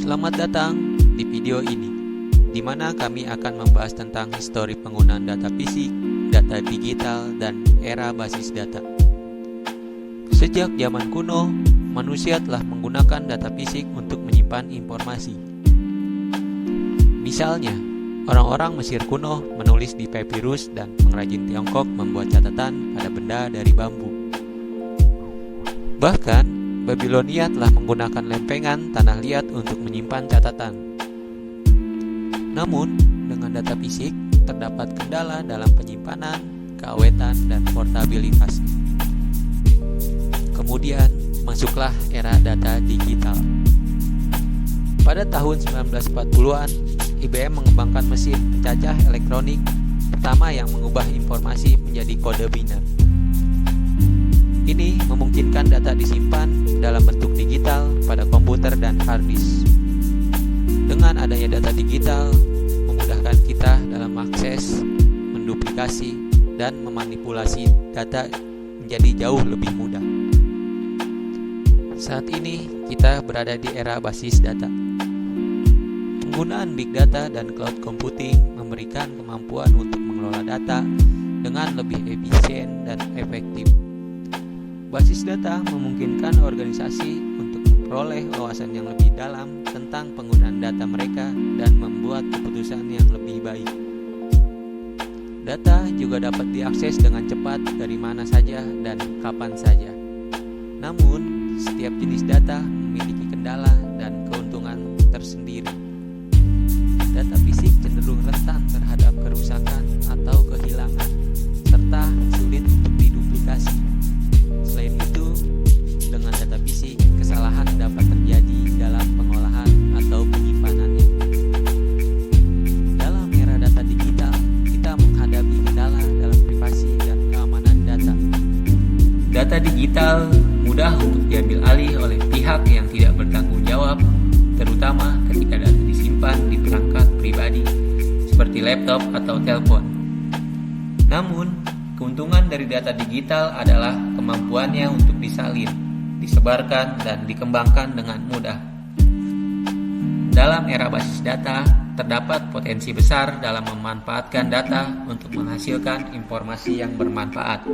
Selamat datang di video ini, di mana kami akan membahas tentang histori penggunaan data fisik, data digital, dan era basis data. Sejak zaman kuno, manusia telah menggunakan data fisik untuk menyimpan informasi. Misalnya, orang-orang Mesir kuno menulis di papirus dan pengrajin Tiongkok membuat catatan pada benda dari bambu. Bahkan, Babilonia telah menggunakan lempengan tanah liat untuk menyimpan catatan. Namun, dengan data fisik, terdapat kendala dalam penyimpanan, keawetan, dan portabilitas. Kemudian, masuklah era data digital. Pada tahun 1940-an, IBM mengembangkan mesin pencacah elektronik pertama yang mengubah informasi menjadi kode biner. Ini memungkinkan data disimpan dalam bentuk digital pada komputer dan hard disk. Dengan adanya data digital, memudahkan kita dalam akses, menduplikasi, dan memanipulasi data menjadi jauh lebih mudah. Saat ini, kita berada di era basis data. Penggunaan big data dan cloud computing memberikan kemampuan untuk mengelola data dengan lebih efisien dan efektif. Basis data memungkinkan organisasi untuk memperoleh wawasan yang lebih dalam tentang penggunaan data mereka dan membuat keputusan yang lebih baik. Data juga dapat diakses dengan cepat dari mana saja dan kapan saja. Namun, setiap jenis data memiliki kendala dan keuntungan tersendiri. Data fisik cenderung rentan terhadap kerusakan atau kehilangan, serta sulit untuk diduplikasi. Selain itu, dengan data fisik, kesalahan dapat terjadi dalam pengolahan atau penyimpanannya. Dalam era data digital, kita menghadapi kendala dalam privasi dan keamanan data. Data digital mudah untuk diambil alih oleh pihak yang tidak bertanggung jawab, terutama ketika data disimpan di perangkat pribadi seperti laptop atau telepon. Namun, keuntungan dari data digital adalah kemampuannya untuk disalin, disebarkan, dan dikembangkan dengan mudah. Dalam era basis data, terdapat potensi besar dalam memanfaatkan data untuk menghasilkan informasi yang bermanfaat.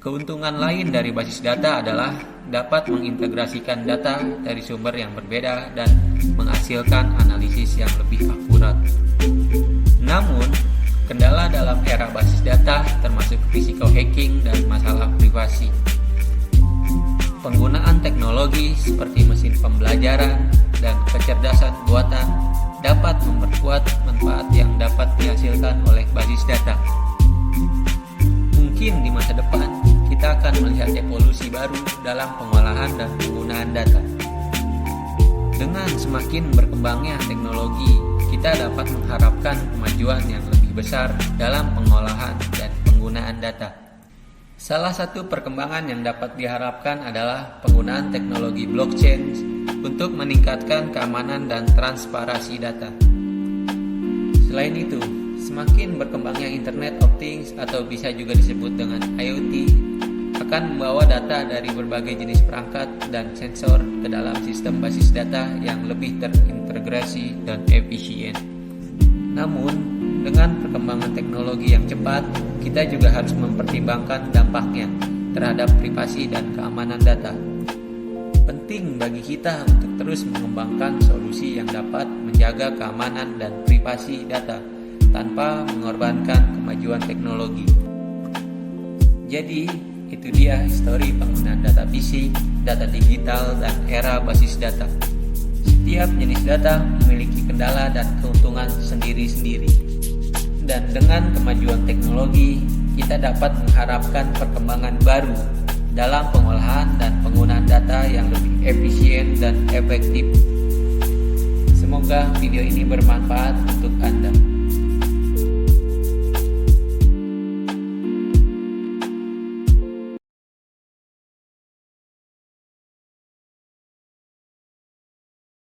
Keuntungan lain dari basis data adalah dapat mengintegrasikan data dari sumber yang berbeda dan menghasilkan analisis yang lebih akurat. Namun, kendala dalam era basis data termasuk risiko hacking dan masalah privasi. Penggunaan teknologi seperti mesin pembelajaran dan kecerdasan buatan dapat memperkuat manfaat yang dapat dihasilkan oleh basis data. Mungkin di masa depan kita akan melihat evolusi baru dalam pengolahan dan penggunaan data. Dengan semakin berkembangnya teknologi, kita dapat mengharapkan kemajuan yang lebih besar dalam pengolahan dan penggunaan data. Salah satu perkembangan yang dapat diharapkan adalah penggunaan teknologi blockchain untuk meningkatkan keamanan dan transparansi data. Selain itu, semakin berkembangnya Internet of Things atau bisa juga disebut dengan IoT akan membawa data dari berbagai jenis perangkat dan sensor ke dalam sistem basis data yang lebih terintegrasi dan efisien. Namun, dengan perkembangan teknologi yang cepat, kita juga harus mempertimbangkan dampaknya terhadap privasi dan keamanan data. Penting bagi kita untuk terus mengembangkan solusi yang dapat menjaga keamanan dan privasi data tanpa mengorbankan kemajuan teknologi. Jadi, itu dia histori penggunaan data fisik, data digital, dan era basis data. Setiap jenis data memiliki kendala dan keuntungan sendiri-sendiri. Dan dengan kemajuan teknologi, kita dapat mengharapkan perkembangan baru dalam pengolahan dan penggunaan data yang lebih efisien dan efektif. Semoga video ini bermanfaat untuk Anda.